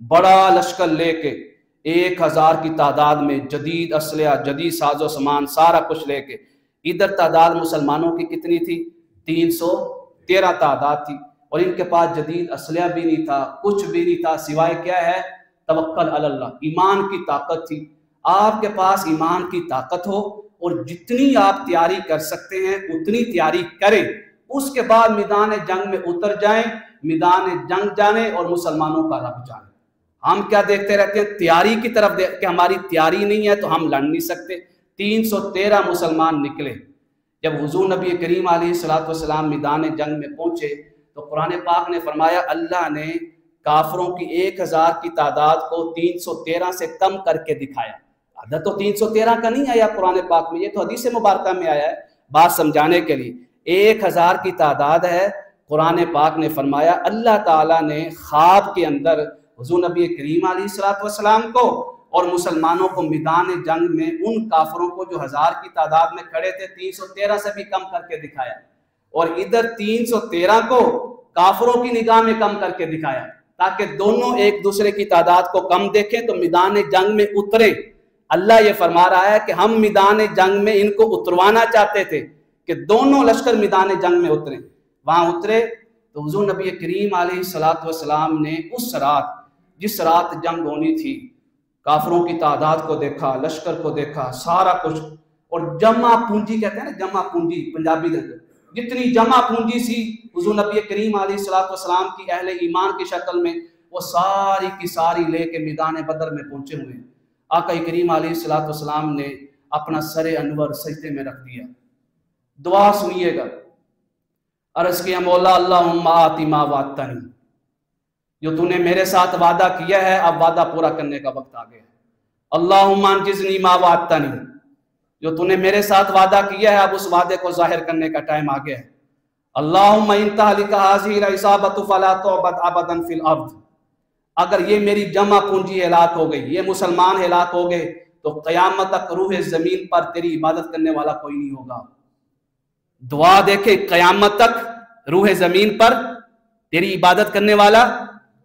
بڑا لشکر لے کے 1000 کی تعداد میں، جدید اسلحہ، جدید ساز و سامان، سارا کچھ لے کے. ادھر تعداد مسلمانوں کی کتنی تھی؟ 313 تعداد تھی، اور ان کے پاس جدید اسلحہ بھی نہیں تھا، کچھ بھی نہیں تھا، سوائے کیا ہے؟ توکل علی اللہ، ایمان کی طاقت تھی. آپ کے پاس ایمان کی طاقت ہو اور جتنی آپ تیاری کر سکتے ہیں اتنی تیاری کریں، اس کے بعد میدان جنگ میں اتر جائیں، میدان جنگ جانے اور مسلمانوں کا رب جانے. ہم کیا دیکھتے رہتے ہیں؟ تیاری کی طرف دیکھ کہ ہماری تیاری نہیں ہے تو ہم لڑ نہیں سکتے. 313 مسلمان نکلے. جب حضور نبی کریم علیہ الصلوۃ والسلام میدان جنگ میں پہنچے تو قرآن پاک نے فرمایا اللہ نے کافروں کی 1000 کی تعداد کو 313 سے کم کر کے دکھایا. عدد تو 313 کا نہیں آیا قرآن پاک میں، یہ تو حدیث مبارکہ میں آیا ہے بات سمجھانے کے لیے. 1000 کی تعداد ہے. قرآن پاک نے فرمایا اللہ تعالیٰ نے خواب کے اندر حضور نبی کریم علیہ الصلوۃ والسلام کو اور مسلمانوں کو میدان جنگ میں ان کافروں کو جو 1000 کی تعداد میں کھڑے تھے 313 سے بھی کم کر کے دکھایا، اور ادھر 313 کو کافروں کی نگاہ میں کم کر کے دکھایا تاکہ دونوں ایک دوسرے کی تعداد کو کم دیکھیں تو میدان جنگ میں اتریں. اللہ یہ فرما رہا ہے کہ ہم میدان جنگ میں ان کو اتروانا چاہتے تھے کہ دونوں لشکر میدان جنگ میں اتریں. وہاں اترے تو حضور نبی کریم علیہ الصلوۃ والسلام نے اس رات، جس رات جنگ ہونی تھی، کافروں کی تعداد کو دیکھا، لشکر کو دیکھا، سارا کچھ، اور جمع پونجی کہتے ہیں نا، جمع پونجی پنجابی میں جتنی جمع پونجی سی حضور نبی کریم علیہ الصلوۃ والسلام کی اہل ایمان کی شکل میں، وہ ساری کی ساری لے کے میدان بدر میں پہنچے ہوئے ہیں. آقا کریم علیہ الصلوۃ والسلام نے اپنا سر انور سجدے میں رکھ دیا. دعا سنیے گا. عرض کیا مولا اللہم آتی ما وعدتنی، جو تو نے میرے ساتھ وعدہ کیا ہے اب وعدہ پورا کرنے کا وقت آ گیا. اللہم انجزنی ما وعدتنی، جو تو نے میرے ساتھ وعدہ کیا ہے اب اس وعدے کو ظاہر کرنے کا ٹائم آ گیا ہے. اللہم ان تہلک ہذہ العصابۃ فلا تعبد ابدا فی الارض، اگر یہ میری جمع پونجی ہلاک ہو گئی، یہ مسلمان ہلاک ہو گئے تو قیامت تک روح زمین پر تیری عبادت کرنے والا کوئی نہیں ہوگا. دعا دیکھے، قیامت تک روح زمین پر تیری عبادت کرنے والا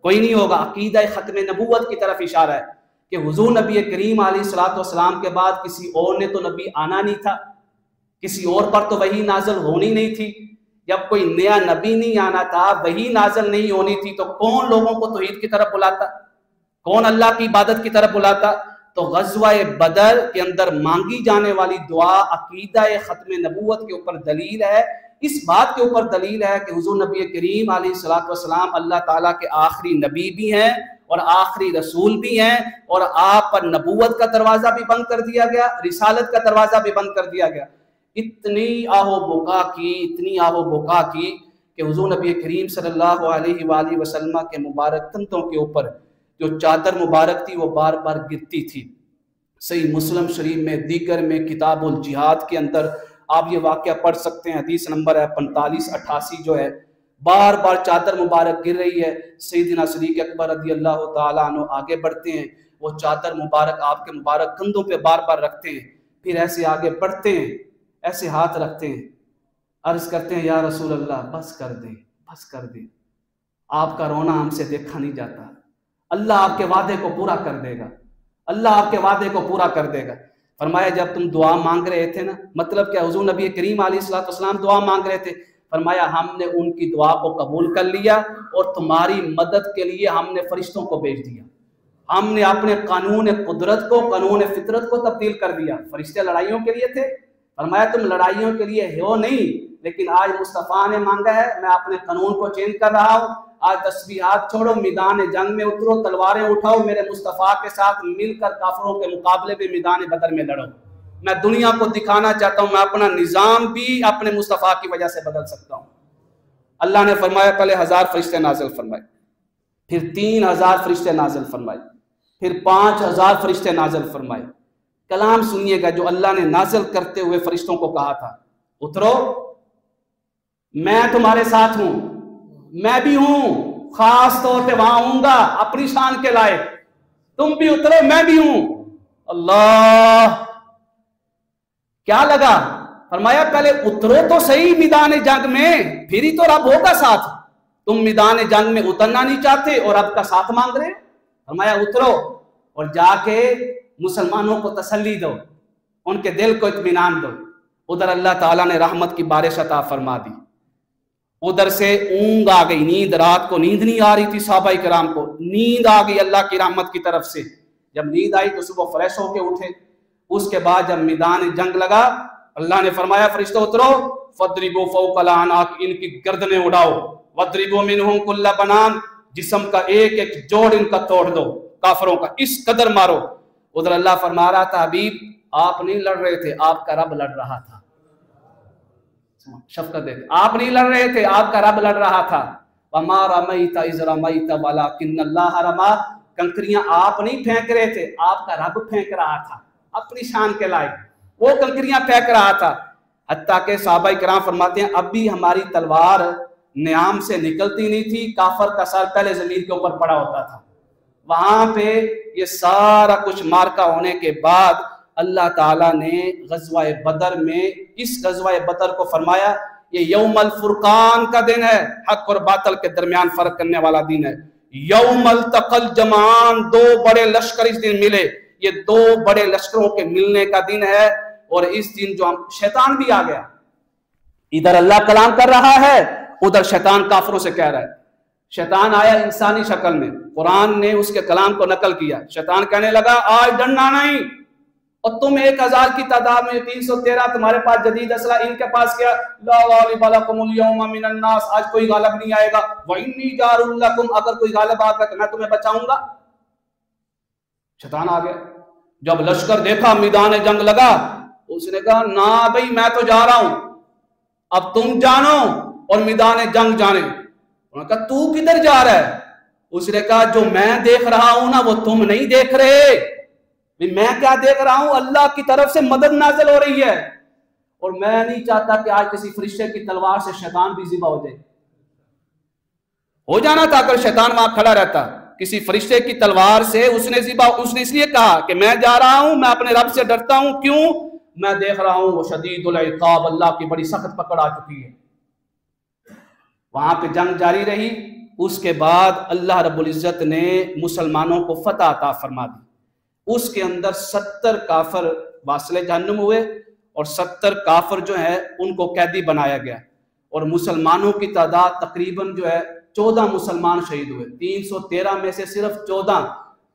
کوئی نہیں ہوگا. عقیدہ ختم نبوت کی طرف اشارہ ہے کہ حضور نبی کریم علیہ الصلوۃ والسلام کے بعد کسی اور نے تو نبی آنا نہیں تھا، کسی اور پر تو وحی نازل ہونی نہیں تھی. جب کوئی نیا نبی نہیں آنا تھا، وحی نازل نہیں ہونی تھی، تو کون لوگوں کو توحید کی طرف بلاتا؟ کون اللہ کی عبادت کی طرف بلاتا؟ تو غزوہ بدر کے اندر مانگی جانے والی دعا عقیدہ ختم نبوت کے اوپر دلیل ہے. اس بات کے اوپر دلیل ہے کہ حضور نبی کریم علیہ الصلوۃ والسلام اللہ تعالیٰ کے آخری نبی بھی ہیں اور آخری رسول بھی ہیں، اور آپ پر نبوت کا دروازہ بھی بند کر دیا گیا، رسالت کا دروازہ بھی بند کر دیا گیا. اتنی آہو بکا کی، اتنی آہو بکا کی کہ حضور نبی کریم صلی اللہ علیہ وآلہ وسلم کے مبارک کندھوں کے اوپر جو چادر مبارک تھی وہ بار بار گرتی تھی. صحیح مسلم شریف میں، دیگر میں، کتاب الجہاد کے اندر آپ یہ واقعہ پڑھ سکتے ہیں. حدیث نمبر ہے 4588 جو ہے، بار بار چادر مبارک گر رہی ہے. سیدنا صدیق اکبر رضی اللہ تعالیٰ عنہ آگے بڑھتے ہیں، وہ چادر مبارک آپ کے مبارک کندھوں پہ بار بار رکھتے ہیں، پھر ایسے آگے بڑھتے ہیں، ایسے ہاتھ رکھتے ہیں، عرض کرتے ہیں یا رسول اللہ بس کر دیں، بس کر دیں، آپ کا رونا ہم سے دیکھا نہیں جاتا، اللہ آپ کے وعدے کو پورا کر دے گا، اللہ آپ کے وعدے کو پورا کر دے گا. فرمایا جب تم دعا مانگ رہے تھے نا، مطلب کیا حضور نبی کریم علیہ الصلوۃ والسلام دعا مانگ رہے تھے، فرمایا ہم نے ان کی دعا کو قبول کر لیا اور تمہاری مدد کے لیے ہم نے فرشتوں کو بھیج دیا. ہم نے اپنے قانون قدرت کو، قانون فطرت کو تبدیل کر دیا. فرشتے لڑائیوں کے لیے تھے، فرمایا تم لڑائیوں کے لیے ہو نہیں، لیکن آج مصطفیٰ نے مانگا ہے، میں اپنے قانون کو چینج کر رہا ہوں. آج تسبیحات چھوڑو، میدان جنگ میں اترو، تلواریں اٹھاؤ، میرے مصطفیٰ کے ساتھ مل کر کافروں کے مقابلے میں میدان بدر میں لڑو. میں دنیا کو دکھانا چاہتا ہوں میں اپنا نظام بھی اپنے مصطفیٰ کی وجہ سے بدل سکتا ہوں. اللہ نے فرمایا پہلے 1000 فرشتے نازل فرمائے، پھر 3000 فرشتے نازل فرمائے، پھر 5000 فرشتے نازل فرمائے. کلام سنیے گا جو اللہ نے نازل کرتے ہوئے فرشتوں کو کہا تھا، اترو، میں تمہارے ساتھ ہوں، میں بھی ہوں، خاص طور پہ وہاں ہوں گا اپنی شان کے لائق، تم بھی اترو، میں بھی ہوں. اللہ کیا لگا؟ فرمایا پہلے اترو تو صحیح میدان جنگ میں، پھر ہی تو رب ہوگا ساتھ. تم میدان جنگ میں اترنا نہیں چاہتے اور رب کا ساتھ مانگ رہے. فرمایا اترو اور جا کے مسلمانوں کو تسلی دو، ان کے دل کو اطمینان دو۔ ادھر اللہ تعالیٰ نے رحمت کی بارش عطا فرما دی، ادھر سے اونگ آ گئی، نیند، رات کو نیند نہیں آ رہی تھی صحابہ کرام کو، نیند آ گئی اللہ کی رحمت کی طرف سے۔ جب نیند آئی تو صبح فریش ہو کے اٹھے۔ اس کے بعد جب میدان جنگ لگا، اللہ نے فرمایا فرشتوں اترو، فَضْرِبُوا فَوْقَ الْأَعْنَاقِ، ان کی گردنیں اڑاؤ، وَضْرِبُوا مِنْهُمْ كُلَّ بَنَانٍ، جسم کا ایک ایک جوڑ ان کا توڑ دو، کافروں کا اس قدر مارو۔ ادھر اللہ فرما رہا تھا حبیب آپ نہیں لڑ رہے تھے، آپ کا رب لڑ رہا تھا۔ شفقت دیکھ، آپ نہیں لڑ رہے تھے، آپ کا رب لڑ رہا تھا۔ وَمَا رَمَيْتَ إِذْ رَمَيْتَ وَلَكِنَّ اللَّهَ رَمَىٰ، کنکریاں آپ نہیں پھینک رہے تھے، آپ کا رب پھینک رہا تھا اپنی شان کے لائق، وہ کنکریاں پھینک رہا تھا۔ حتیٰ کہ صحابہ کرام فرماتے ہیں اب بھی ہماری تلوار نیام سے نکلتی نہیں تھی، کافر کا سر پہلے زمین کے اوپر پڑا ہوتا تھا۔ وہاں پہ یہ سارا کچھ مارکا ہونے کے بعد اللہ تعالیٰ نے غزوہ بدر میں اس غزوہ بدر کو فرمایا یہ یوم الفرقان کا دن ہے، حق اور باطل کے درمیان فرق کرنے والا دن ہے۔ یوم التقى الجمعان، دو بڑے لشکر اس دن ملے، یہ دو بڑے لشکروں کے ملنے کا دن ہے۔ اور اس دن جو شیطان بھی آ گیا، ادھر اللہ کلام کر رہا ہے، ادھر شیطان کافروں سے کہہ رہا ہے۔ شیطان آیا انسانی شکل میں، قرآن نے اس کے کلام کو نقل کیا۔ شیطان کہنے لگا آج ڈرنا نہیں، اور تم 1000 کی تعداد میں 313 تمہارے پاس جدید اسلحہ، ان کے پاس کیا لا غالب لکم اليوم من الناس، آج کوئی غالب نہیں آئے گا، وانی جار لکم، اگر کوئی غالب آ گیا تو میں تمہیں بچاؤں گا۔ شیطان آ گیا، جب لشکر دیکھا میدان جنگ لگا، اس نے کہا نا بھئی میں تو جا رہا ہوں، اب تم جانو اور میدان جنگ جانے۔ انہوں نے کہا تو کدھر جا رہا ہے؟ اس نے کہا جو میں دیکھ رہا ہوں نا وہ تم نہیں دیکھ رہے۔ میں کیا دیکھ رہا ہوں؟ اللہ کی طرف سے مدد نازل ہو رہی ہے، اور میں نہیں چاہتا کہ آج کسی فرشتے کی تلوار سے شیطان بھی ذبح ہو جائے۔ ہو جانا تھا اگر شیطان وہاں کھڑا رہتا، کسی فرشتے کی تلوار سے اس نے ذبح، اس نے اس لیے کہا کہ میں جا رہا ہوں، میں اپنے رب سے ڈرتا ہوں، کیوں؟ میں دیکھ رہا ہوں وہ شدید العقاب، اللہ کی بڑی سخت پکڑ آ چکی ہے۔ وہاں پہ جنگ جاری رہی۔ اس کے بعد اللہ رب العزت نے مسلمانوں کو فتح عطا فرما دی۔ اس کے اندر 70 کافر واصل جہنم ہوئے، اور 70 کافر جو ہیں ان کو قیدی بنایا گیا، اور مسلمانوں کی تعداد تقریباً جو ہے 14 مسلمان شہید ہوئے، 313 میں سے صرف 14۔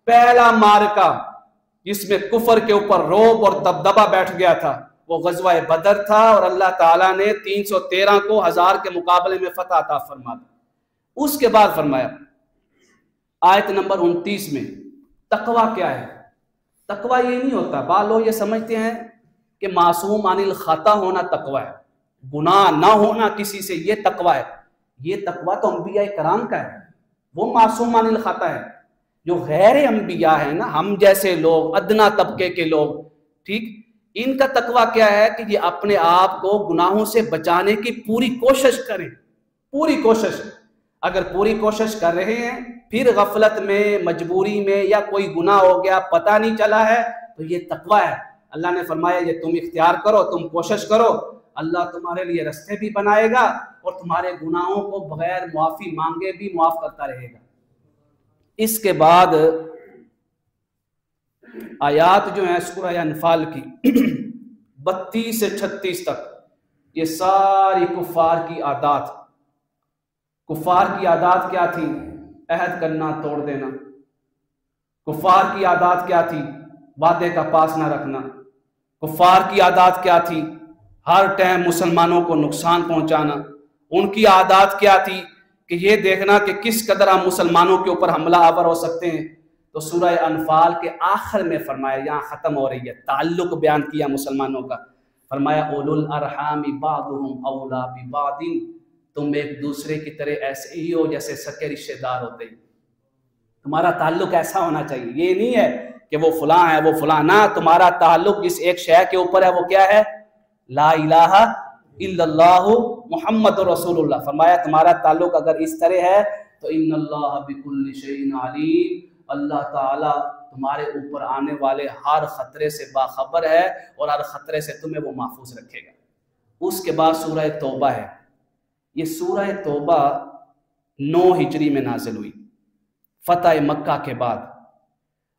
پہلا مارکہ جس میں کفر کے اوپر روب اور دبدبہ بیٹھ گیا تھا وہ غزوہ بدر تھا، اور اللہ تعالیٰ نے 313 کو 1000 کے مقابلے میں فتح عطا فرما دی۔ اس کے بعد فرمایا آیت نمبر 29 میں تقویٰ کیا ہے؟ تقویٰ یہ نہیں ہوتا، بعض لوگ یہ سمجھتے ہیں کہ معصوم عن الخطا ہونا تقویٰ ہے، گناہ نہ ہونا کسی سے یہ تقویٰ ہے۔ یہ تقویٰ تو انبیاء کرام کا ہے، وہ معصوم عن الخطا ہے۔ جو غیر انبیاء ہیں نا، ہم جیسے لوگ، ادنا طبقے کے لوگ، ٹھیک، ان کا تقویٰ کیا ہے کہ یہ اپنے آپ کو گناہوں سے بچانے کی پوری کوشش کریں، پوری کوشش۔ اگر پوری کوشش کر رہے ہیں پھر غفلت میں، مجبوری میں، یا کوئی گناہ ہو گیا پتہ نہیں چلا ہے، تو یہ تقویٰ ہے۔ اللہ نے فرمایا یہ تم اختیار کرو، تم کوشش کرو، اللہ تمہارے لیے رستے بھی بنائے گا، اور تمہارے گناہوں کو بغیر معافی مانگے بھی معاف کرتا رہے گا۔ اس کے بعد آیات جو ہیں سورہ انفال کی 32 سے 36 تک، یہ ساری کفار کی عادات۔ کفار کی عادات کیا تھی؟ عہد کرنا توڑ دینا۔ کفار کی عادات کیا تھی؟ وعدے کا پاس نہ رکھنا۔ کفار کی عادات کیا تھی؟ ہر ٹائم مسلمانوں کو نقصان پہنچانا۔ ان کی عادات کیا تھی؟ کہ یہ دیکھنا کہ کس قدر ہم مسلمانوں کے اوپر حملہ آور ہو سکتے ہیں۔ تو سورہ انفال کے آخر میں فرمایا، یہاں ختم ہو رہی ہے، تعلق بیان کیا مسلمانوں کا، فرمایا اولو الارحام بعضهم اولا ببعض، تم ایک دوسرے کی طرح ایسے ہی ہو جیسے سکے رشتہ دار ہوتے ہیں۔ تمہارا تعلق ایسا ہونا چاہیے، یہ نہیں ہے کہ وہ فلاں ہے وہ فلاں، نہ، تمہارا تعلق جس ایک شے کے اوپر ہے وہ کیا ہے؟ لا الہ الا اللہ محمد رسول اللہ۔ فرمایا تمہارا تعلق اگر اس طرح ہے تو ان اللہ بکل شیء علیم، اللہ تعالیٰ تمہارے اوپر آنے والے ہر خطرے سے باخبر ہے، اور ہر خطرے سے تمہیں وہ محفوظ رکھے گا۔ اس کے بعد سورہ توبہ ہے۔ یہ سورہ توبہ 9 ہجری میں نازل ہوئی، فتح مکہ کے بعد۔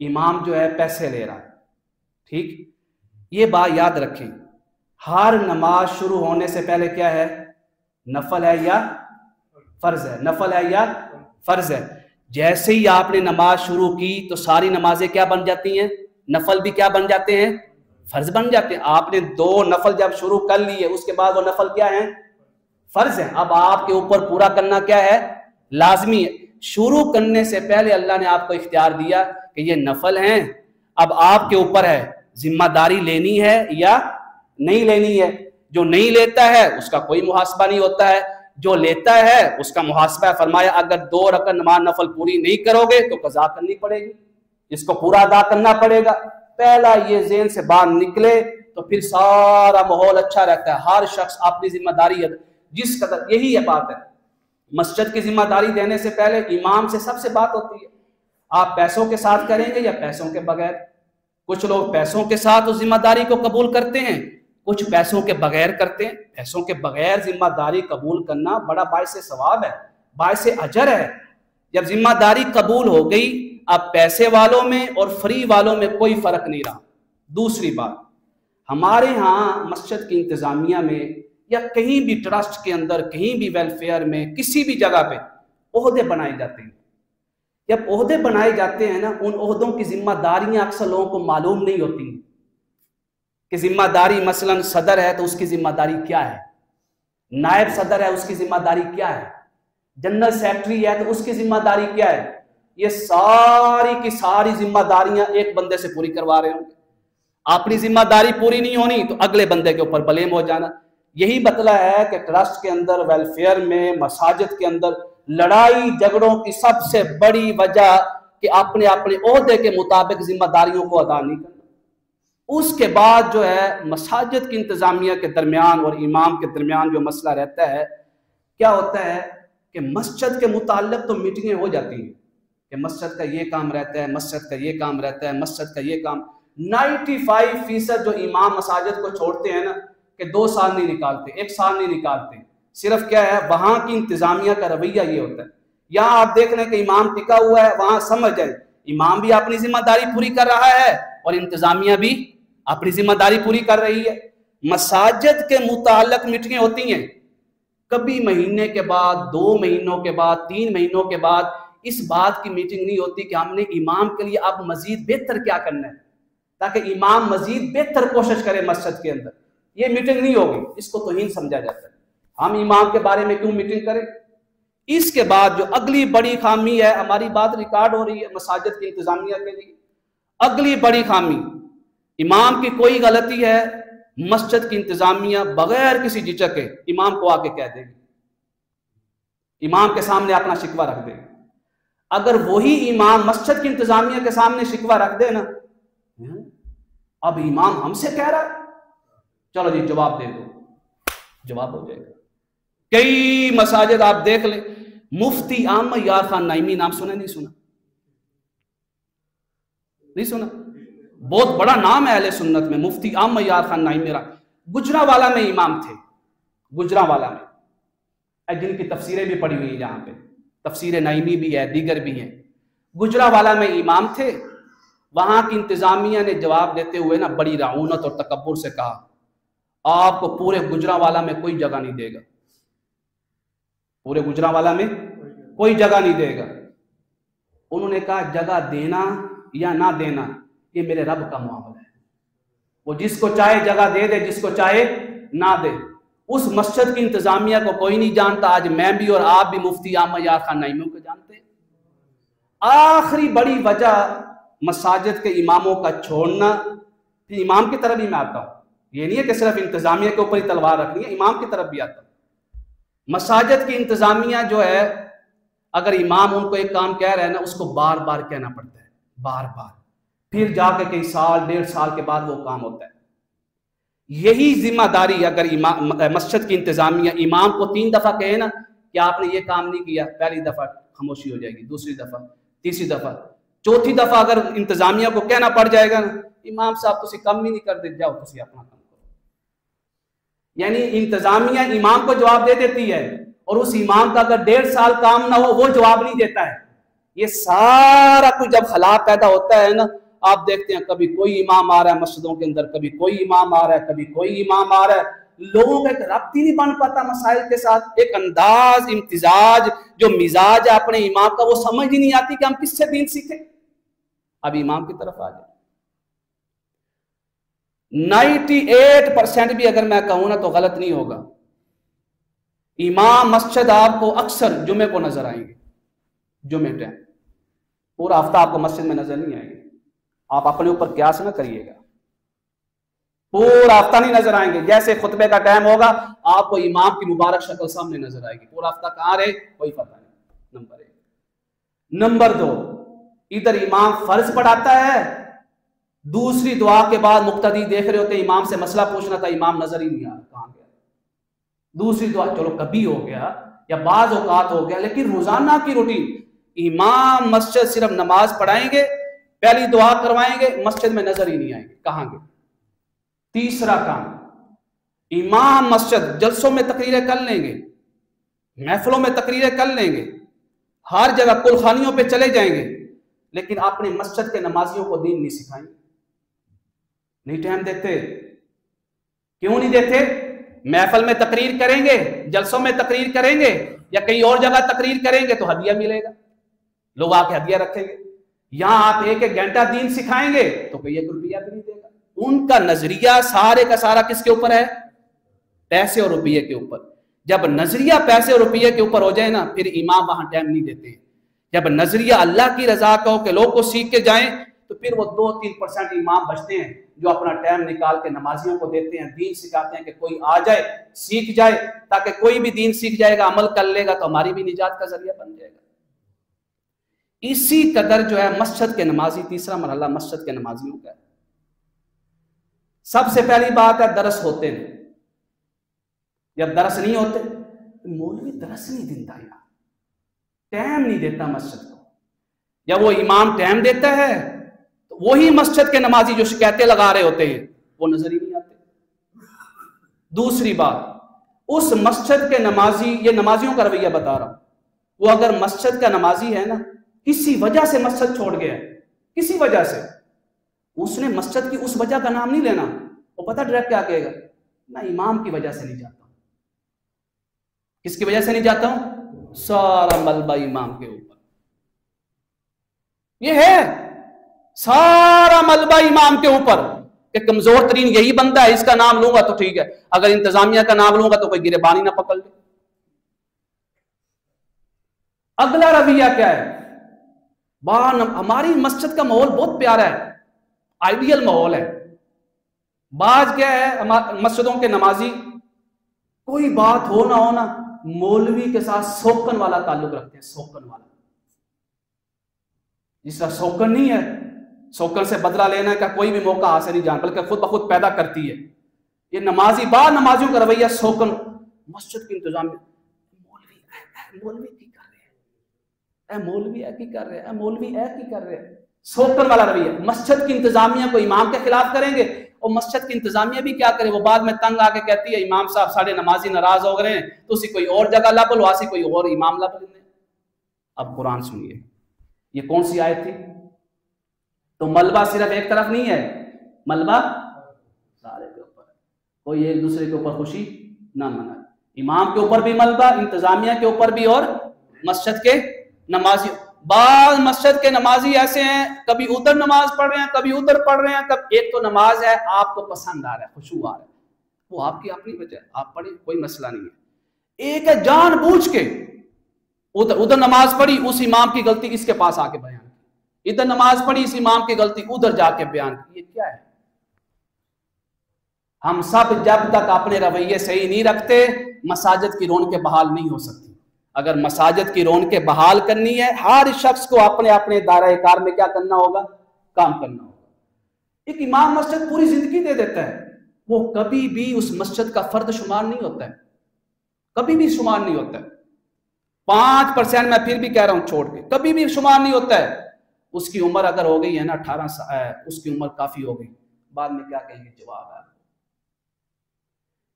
امام جو ہے پیسے لے رہا ہے. ٹھیک, یہ بات یاد رکھیں, ہر نماز شروع ہونے سے پہلے کیا ہے؟ نفل ہے یا فرض ہے؟ نفل ہے یا فرض ہے؟ جیسے ہی آپ نے نماز شروع کی تو ساری نمازیں کیا بن جاتی ہیں؟ نفل بھی کیا بن جاتے ہیں؟ فرض بن جاتے ہیں. آپ نے 2 نفل جب شروع کر لیے اس کے بعد وہ نفل کیا ہیں؟ فرض ہے. اب آپ کے اوپر پورا کرنا کیا ہے؟ لازمی ہے. شروع کرنے سے پہلے اللہ نے آپ کو اختیار دیا کہ یہ نفل ہیں, اب آپ کے اوپر ہے ذمہ داری لینی ہے یا نہیں لینی ہے. جو نہیں لیتا ہے اس کا کوئی محاسبہ نہیں ہوتا ہے, جو لیتا ہے اس کا محاسبہ ہے. فرمایا اگر 2 رکعت نماز نفل پوری نہیں کرو گے تو قضا کرنی پڑے گی, اس کو پورا ادا کرنا پڑے گا. پہلا یہ ذہن سے باہر نکلے تو پھر سارا ماحول اچھا رہتا ہے. ہر شخص اپنی ذمہ داری جس قدر, یہی ہے بات ہے, مسجد کی ذمہ داری دینے سے پہلے امام سے سب سے بات ہوتی ہے, آپ پیسوں کے ساتھ کریں گے یا پیسوں کے بغیر. کچھ لوگ پیسوں کے ساتھ اس ذمہ داری کو قبول کرتے ہیں, کچھ پیسوں کے بغیر کرتے ہیں. پیسوں کے بغیر ذمہ داری قبول کرنا بڑا باعث ثواب ہے, باعث اجر ہے. جب ذمہ داری قبول ہو گئی, اب پیسے والوں میں اور فری والوں میں کوئی فرق نہیں رہا. دوسری بات, ہمارے ہاں مسجد کی انتظامیہ میں یا کہیں بھی ٹرسٹ کے اندر, کہیں بھی ویلفیئر میں, کسی بھی جگہ پہ عہدے بنائے جاتے ہیں. جب عہدے بنائے جاتے ہیں نا, ان عہدوں کی ذمہ داریاں اکثر لوگوں کو معلوم نہیں ہوتی ہیں کہ ذمہ داری مثلا صدر ہے تو اس کی ذمہ داری کیا ہے, نائب صدر ہے اس کی ذمہ داری کیا ہے, جنرل سیکرٹری ہے تو اس کی ذمہ داری کیا ہے. یہ ساری کی ساری ذمہ داریاں ایک بندے سے پوری کروا رہے ہوں گے. اپنی ذمہ داری پوری نہیں ہونی تو اگلے بندے کے اوپر بلیم ہو جانا. یہی مطلب ہے کہ ٹرسٹ کے اندر, ویلفیئر میں, مساجد کے اندر لڑائی جھگڑوں کی سب سے بڑی وجہ کہ اپنے اپنے عہدے کے مطابق ذمہ داریوں کو ادا نہیں کرنا. اس کے بعد جو ہے مساجد کی انتظامیہ کے درمیان اور امام کے درمیان جو مسئلہ رہتا ہے, کیا ہوتا ہے کہ مسجد کے متعلق تو میٹنگیں ہو جاتی ہیں کہ مسجد کا یہ کام رہتا ہے, مسجد کا یہ کام رہتا ہے, مسجد کا یہ کام. 95% جو امام مساجد کو چھوڑتے ہیں نا کہ 2 سال نہیں نکالتے, 1 سال نہیں نکالتے. صرف کیا ہے, وہاں کی انتظامیہ کا رویہ یہ ہوتا ہے. یہاں آپ دیکھ لیں کہ امام ٹکا ہوا ہے, وہاں سمجھ جائیں امام بھی اپنی ذمہ داری پوری کر رہا ہے اور انتظامیہ بھی اپنی ذمہ داری پوری کر رہی ہے. مساجد کے متعلق میٹنگیں ہوتی ہیں, کبھی مہینے کے بعد, 2 مہینوں کے بعد, 3 مہینوں کے بعد. اس بات کی میٹنگ نہیں ہوتی کہ ہم نے امام کے لیے اب مزید بہتر کیا کرنا ہے تاکہ امام مزید بہتر کوشش کرے مسجد کے اندر. یہ میٹنگ نہیں ہوگی, اس کو توہین سمجھا جاتا ہے. ہم امام کے بارے میں کیوں میٹنگ کریں. اس کے بعد جو اگلی بڑی خامی ہے, ہماری بات ریکارڈ ہو رہی ہے مساجد کی انتظامیہ کے لیے, اگلی بڑی خامی, امام کی کوئی غلطی ہے, مسجد کی انتظامیہ بغیر کسی جھجک کے امام کو آ کے کہہ دے گی, امام کے سامنے اپنا شکوہ رکھ دے. اگر وہی امام مسجد کی انتظامیہ کے سامنے شکوہ رکھ دے نا, اب امام ہم سے کہہ رہا ہے, چلو جی جواب دے دو, جواب ہو جائے گا. کئی مساجد آپ دیکھ لیں, مفتی احمد یار خان نعیمی نام سنا نہیں سنا؟ نہیں سنا؟ بہت بڑا نام ہے اہل سنت میں, مفتی احمد یار خان نعیمی. گجرانوالہ میں امام تھے, گجرانوالہ میں, جن کی تفسیریں بھی پڑھی ہوئی ہیں یہاں پہ, تفسیر نعیمی بھی ہے, دیگر بھی ہیں. گجرانوالہ میں امام تھے. وہاں کی انتظامیہ نے جواب دیتے ہوئے نا بڑی رعونت اور تکبر سے کہا, آپ کو پورے گجرانوالہ میں کوئی جگہ نہیں دے گا, پورے گجرانوالہ میں کوئی جگہ نہیں دے گا. انہوں نے کہا جگہ دینا یا نہ دینا یہ میرے رب کا معاملہ ہے, وہ جس کو چاہے جگہ دے دے, جس کو چاہے نہ دے. اس مسجد کی انتظامیہ کو کوئی نہیں جانتا. آج میں بھی اور آپ بھی مفتی احمد یار خان نعیمی کو جانتے ہیں. آخری بڑی وجہ مساجد کے اماموں کا چھوڑنا, امام کی طرف بھی میں آتا ہوں, یہ نہیں ہے کہ صرف انتظامیہ کے اوپر ہی تلوار رکھنی ہے, امام کی طرف بھی آتا ہوں. مساجد کی انتظامیہ جو ہے, اگر امام ان کو ایک کام کہہ رہے ہیں نا, اس کو بار بار کہنا پڑتا ہے, بار بار, پھر جا کے کئی سال 1.5 سال کے بعد وہ کام ہوتا ہے. یہی ذمہ داری اگر مسجد کی انتظامیہ امام کو 3 دفعہ کہے نا کہ آپ نے یہ کام نہیں کیا, پہلی دفعہ خاموشی ہو جائے گی, دوسری دفعہ, تیسری دفعہ, چوتھی دفعہ اگر انتظامیہ کو کہنا پڑ جائے گا نا, امام صاحب تسی کم ہی نہیں کر دے, جاؤ تسی اپنا کام کرو. یعنی انتظامیہ امام کو جواب دے دیتی ہے, اور اس امام کا اگر 1.5 سال کام نہ ہو وہ جواب نہیں دیتا ہے. یہ سارا کچھ جب خلا پیدا ہوتا ہے نا، آپ دیکھتے ہیں کبھی کوئی امام آ رہا ہے مسجدوں کے اندر، کبھی کوئی امام آ رہا ہے، کبھی کوئی امام آ رہا ہے، لوگوں کا ایک ربط ہی نہیں بن پاتا مسائل کے ساتھ، ایک انداز امتزاج جو مزاج ہے اپنے امام کا وہ سمجھ ہی نہیں آتی کہ ہم کس سے دین سیکھیں۔ اب امام کی طرف آ جائیں، 98% بھی اگر میں کہوں نا تو غلط نہیں ہوگا، امام مسجد آپ کو اکثر جمعے کو نظر آئیں گے، جمعے ٹائم، پورا ہفتہ آپ کو مسجد میں نظر نہیں آئیں گے، آپ اپنے اوپر قیاس نہ کریے گا، پورا ہفتہ نہیں نظر آئیں گے، جیسے خطبے کا ٹائم ہوگا آپ کو امام کی مبارک شکل سامنے نظر آئے گی، پورا ہفتہ کہاں رہے کوئی پتہ نہیں، نمبر 1۔ نمبر 2، ادھر امام فرض پڑھاتا ہے، دوسری دعا کے بعد مقتدی دیکھ رہے ہوتے ہیں امام سے مسئلہ پوچھنا تھا، امام نظر ہی نہیں آ رہا کہاں گیا، دوسری دعا چلو کبھی ہو گیا یا بعض اوقات ہو گیا، لیکن روزانہ کی روٹین امام مسجد صرف نماز پڑھائیں گے، پہلی دعا کروائیں گے، مسجد میں نظر ہی نہیں آئیں گے کہاں گئے۔ تیسرا کام، امام مسجد جلسوں میں تقریریں کر لیں گے، محفلوں میں تقریریں کر لیں گے، ہر جگہ کل خانیوں پہ چلے جائیں گے، لیکن اپنے مسجد کے نمازیوں کو دین نہیں سکھائیں گے، نہیں ٹائم دیتے۔ کیوں نہیں دیتے؟ محفل میں تقریر کریں گے، جلسوں میں تقریر کریں گے یا کہیں اور جگہ تقریر کریں گے تو ہدیہ ملے گا، لوگ آ کے ہدیہ رکھیں گے، یہاں آپ 1 گھنٹہ دین سکھائیں گے تو کوئی 1 روپیہ بھی نہیں دے گا۔ ان کا نظریہ سارے کا سارا کس کے اوپر ہے؟ پیسے اور روپیے کے اوپر۔ جب نظریہ پیسے اور روپیے کے اوپر ہو جائے نا پھر امام وہاں ٹائم نہیں دیتے ہیں۔ جب نظریہ اللہ کی رضا کا ہو کہ لوگ کو سیکھ کے جائیں تو پھر وہ 2-3% امام بچتے ہیں جو اپنا ٹائم نکال کے نمازیوں کو دیتے ہیں، دین سکھاتے ہیں کہ کوئی آ جائے سیکھ جائے، تاکہ کوئی بھی دین سیکھ جائے گا عمل کر لے گا تو ہماری بھی نجات کا ذریعہ بن جائے گا۔ اسی قدر جو ہے مسجد کے نمازی، تیسرا مرحلہ مسجد کے نمازیوں کا ہے۔ سب سے پہلی بات ہے درس ہوتے ہیں، جب درس نہیں ہوتے، مولوی درس نہیں دیتا یار، ٹائم نہیں دیتا مسجد کو، جب وہ امام ٹائم دیتا ہے تو وہی مسجد کے نمازی جو شکایتیں لگا رہے ہوتے ہیں وہ نظر ہی نہیں آتے۔ دوسری بات، اس مسجد کے نمازی، یہ نمازیوں کا رویہ بتا رہا ہوں، وہ اگر مسجد کا نمازی ہے نا کسی وجہ سے مسجد چھوڑ گیا ہے، کسی وجہ سے، اس نے مسجد کی اس وجہ کا نام نہیں لینا، وہ پتہ ڈائریکٹ کیا کہے گا، میں امام کی وجہ سے نہیں جاتا ہوں۔ کس کی وجہ سے نہیں جاتا ہوں؟ سارا ملبہ امام کے اوپر، یہ ہے سارا ملبہ امام کے اوپر کہ کمزور ترین یہی بندہ ہے، اس کا نام لوں گا تو ٹھیک ہے، اگر انتظامیہ کا نام لوں گا تو کوئی گریبانی نہ پکڑ لے۔ اگلا رویہ کیا ہے؟ ہماری مسجد کا ماحول بہت پیارا ہے، آئیڈیل ماحول ہے۔ بعض کیا ہے مسجدوں کے نمازی کوئی بات ہو نہ ہونا مولوی کے ساتھ سوکن والا تعلق رکھتے ہیں، سوکن والا، جس طرح سوکن نہیں ہے، سوکن سے بدلہ لینے کا کوئی بھی موقع حاصل نہیں جان بلکہ خود بخود پیدا کرتی ہے، یہ نمازی بعض نمازیوں کا رویہ سوکن، مسجد کے انتظام میں مولوی کی کر رہے ہیں، اے مولوی اے کی کر رہے ہیں، اے مولوی اے کی کر رہے ہیں، سوکن والا رویہ۔ مسجد کی انتظامیہ کو امام کے خلاف کریں گے اور مسجد کی انتظامیہ بھی کیا کرے، وہ بعد میں تنگ آ کے کہتی ہے امام صاحب ساڑھے نمازی ناراض ہو گئے ہیں تو اسی کوئی اور جگہ لب لو، اسی کوئی اور امام لب لیں۔ اب قرآن سنیے، یہ کون سی آیت تھی؟ تو ملبہ صرف ایک طرف نہیں ہے، ملبہ سارے کے اوپر، کوئی ایک دوسرے کے اوپر خوشی نہ منائے، امام کے اوپر بھی ملبہ، انتظامیہ کے اوپر بھی، اور مسجد کے نمازی۔ بعض مسجد کے نمازی ایسے ہیں کبھی ادھر نماز پڑھ رہے ہیں کبھی ادھر پڑھ رہے ہیں، کب ایک تو نماز ہے آپ کو پسند آ رہا ہے، خشوع آ رہا ہے، وہ آپ کی اپنی وجہ ہے، آپ پڑھیں کوئی مسئلہ نہیں ہے۔ ایک ہے جان بوجھ کے ادھر نماز پڑھی، اس امام کی غلطی اس کے پاس آ کے بیان کی، ادھر نماز پڑھی اس امام کی غلطی ادھر جا کے بیان کی، یہ کیا ہے؟ ہم سب جب تک اپنے رویے صحیح نہیں رکھتے مساجد کی رونقیں بحال نہیں ہو سکتی۔ اگر مساجد کی رونقیں بحال کرنی ہے ہر شخص کو اپنے اپنے دائرہ کار میں کیا کرنا ہوگا؟ کام کرنا ہوگا۔ ایک امام مسجد پوری زندگی دے دیتا ہے، وہ کبھی بھی اس مسجد کا فرد شمار نہیں ہوتا ہے، کبھی بھی شمار نہیں ہوتا ہے، 5% میں پھر بھی کہہ رہا ہوں چھوڑ کے، کبھی بھی شمار نہیں ہوتا ہے۔ اس کی عمر اگر ہو گئی ہے نا 18 سال، اس کی عمر کافی ہو گئی، بعد میں کیا کہیں گے؟ جواب ہے۔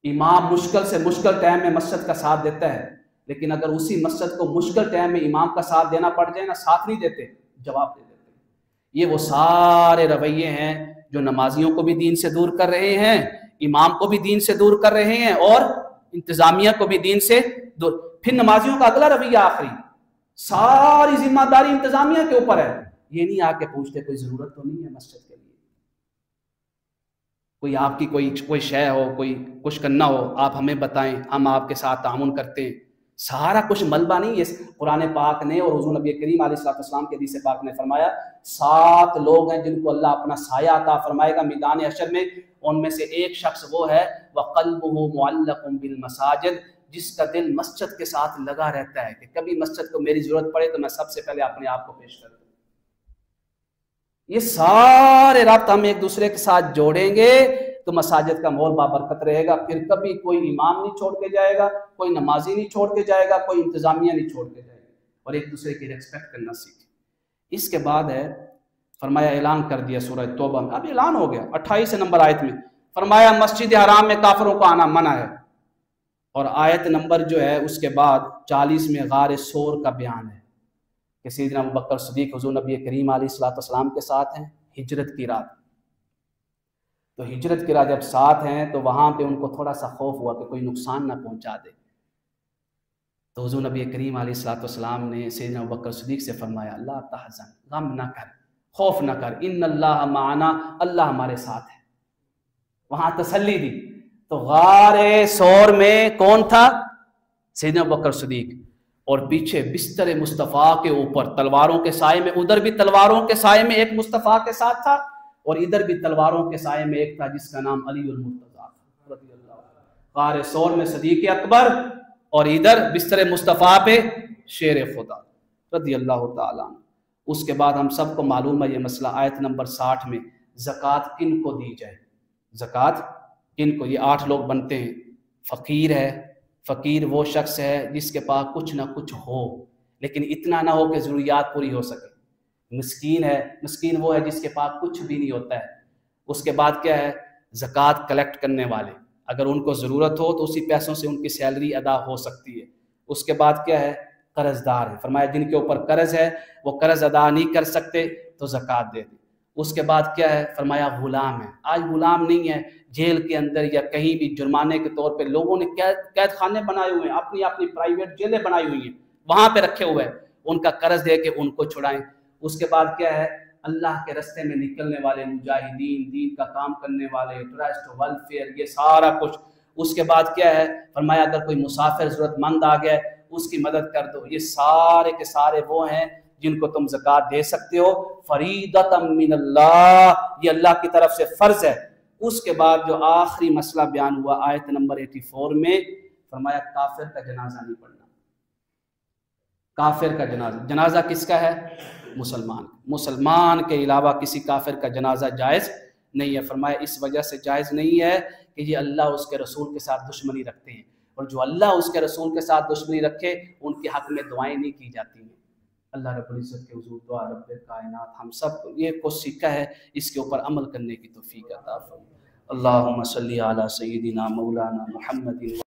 امام مشکل سے مشکل ٹائم میں مسجد کا ساتھ دیتا ہے، لیکن اگر اسی مسجد کو مشکل ٹائم میں امام کا ساتھ دینا پڑ جائے نا، ساتھ نہیں دیتے، جواب دے دیتے۔ یہ وہ سارے رویے ہیں جو نمازیوں کو بھی دین سے دور کر رہے ہیں، امام کو بھی دین سے دور کر رہے ہیں، اور انتظامیہ کو بھی دین سے دور۔ پھر نمازیوں کا اگلا رویہ آخری، ساری ذمہ داری انتظامیہ کے اوپر ہے۔ یہ نہیں آ کے پوچھتے کوئی ضرورت تو نہیں ہے مسجد کے لیے، کوئی آپ کی کوئی شے ہو، کوئی کچھ کرنا ہو، آپ ہمیں بتائیں، ہم آپ کے ساتھ تعاون کرتے ہیں۔ سارا کچھ ملبہ نہیں ہے۔ قرآن پاک نے اور حضور نبی کریم علیہ السلام کے حدیث پاک نے فرمایا 7 لوگ ہیں جن کو اللہ اپنا سایہ عطا فرمائے گا میدان حشر میں، ان میں سے ایک شخص وہ ہے وَقَلْبُهُ مُعَلَّقٌ بِالْمَسَاجِدِ، جس کا دل مسجد کے ساتھ لگا رہتا ہے کہ کبھی مسجد کو میری ضرورت پڑے تو میں سب سے پہلے اپنے آپ کو پیش کروں۔ یہ سارے رابط ہم ایک دوسرے کے ساتھ جوڑیں گے تو مساجد کا ماحول بابرکت رہے گا۔ پھر کبھی کوئی امام نہیں چھوڑ کے جائے گا، کوئی نمازی نہیں چھوڑ کے جائے گا، کوئی انتظامیہ نہیں چھوڑ کے جائے گا، اور ایک دوسرے کی ریسپیکٹ کرنا سیکھیں۔ اس کے بعد ہے فرمایا اعلان کر دیا سورہ توبہ میں، اب اعلان ہو گیا 28 نمبر آیت میں، فرمایا مسجد حرام میں کافروں کو آنا منع ہے، اور آیت نمبر جو ہے اس کے بعد 40 میں غار سور کا بیان ہے کہ سیدنا ابوبکر صدیق حضور نبی کریم علیہ السلام کے ساتھ ہیں ہجرت کی رات۔ تو ہجرت کی رات جب ساتھ ہیں تو وہاں پہ ان کو تھوڑا سا خوف ہوا کہ کوئی نقصان نہ پہنچا دے، تو حضور نبی کریم علیہ السلام نے سیدنا ابوبکر صدیق سے فرمایا لا تحزن، غم نہ کر، خوف نہ کر، ان اللہ معنا، اللہ ہمارے ساتھ ہے، وہاں تسلی دی۔ تو غار سور میں کون تھا؟ سیدنا ابوبکر صدیق، اور پیچھے بستر مصطفیٰ کے اوپر تلواروں کے سائے میں، ادھر بھی تلواروں کے سائے میں ایک مصطفیٰ کے ساتھ تھا، اور ادھر بھی تلواروں کے سائے میں ایک تھا جس کا نام علی المرتضیٰ رضی اللہ عنہ۔ غار سور میں صدیق اکبر، اور ادھر بستر مصطفیٰ پہ شیر خدا رضی اللہ تعالیٰ عنہ۔ اس کے بعد ہم سب کو معلوم ہے یہ مسئلہ، آیت نمبر 60 میں زکوٰۃ کن کو دی جائے، زکوٰۃ کن کو؟ یہ 8 لوگ بنتے ہیں۔ فقیر ہے، فقیر وہ شخص ہے جس کے پاس کچھ نہ کچھ ہو لیکن اتنا نہ ہو کہ ضروریات پوری ہو سکے۔ مسکین ہے، مسکین وہ ہے جس کے پاس کچھ بھی نہیں ہوتا ہے۔ اس کے بعد کیا ہے؟ زکوٰۃ کلیکٹ کرنے والے، اگر ان کو ضرورت ہو تو اسی پیسوں سے ان کی سیلری ادا ہو سکتی ہے۔ اس کے بعد کیا ہے؟ قرض دار ہے، فرمایا جن کے اوپر قرض ہے وہ قرض ادا نہیں کر سکتے تو زکوٰۃ دے دیں۔ اس کے بعد کیا ہے؟ فرمایا غلام ہے، آج غلام نہیں ہے، جیل کے اندر یا کہیں بھی جرمانے کے طور پہ لوگوں نے قید خانے بنائے ہوئے ہیں، اپنی اپنی پرائیویٹ جیلیں بنائی ہوئی ہیں، وہاں پہ رکھے ہوئے ہیں، ان کا قرض دے کے ان کو چھڑائیں۔ اس کے بعد کیا ہے؟ اللہ کے رستے میں نکلنے والے مجاہدین، دین کا کام کرنے والے، ٹرسٹ، ویلفیئر، یہ سارا کچھ۔ اس کے بعد کیا ہے؟ فرمایا اگر کوئی مسافر ضرورت مند آ گیا اس کی مدد کر دو۔ یہ سارے کے سارے وہ ہیں جن کو تم زکوٰۃ دے سکتے ہو، فریضۃ من اللہ، یہ اللہ کی طرف سے فرض ہے۔ اس کے بعد جو آخری مسئلہ بیان ہوا آیت نمبر 84 میں، فرمایا کافر کا جنازہ نہیں پڑھنا۔ کافر کا جنازہ، جنازہ کس کا ہے؟ مسلمان، مسلمان کے علاوہ کسی کافر کا جنازہ جائز نہیں ہے۔ فرمایا اس وجہ سے جائز نہیں ہے کہ یہ اللہ اس کے رسول کے ساتھ دشمنی رکھتے ہیں، اور جو اللہ اس کے رسول کے ساتھ دشمنی رکھے ان کے حق میں دعائیں نہیں کی جاتی ہیں۔ اللہ رب العزت کے حضور دعا رب کائنات ہم سب کو یہ کچھ سیکھا ہے، اس کے اوپر عمل کرنے کی توفیق عطا فرمائے۔ اللہم صلی علی سیدنا مولانا محمد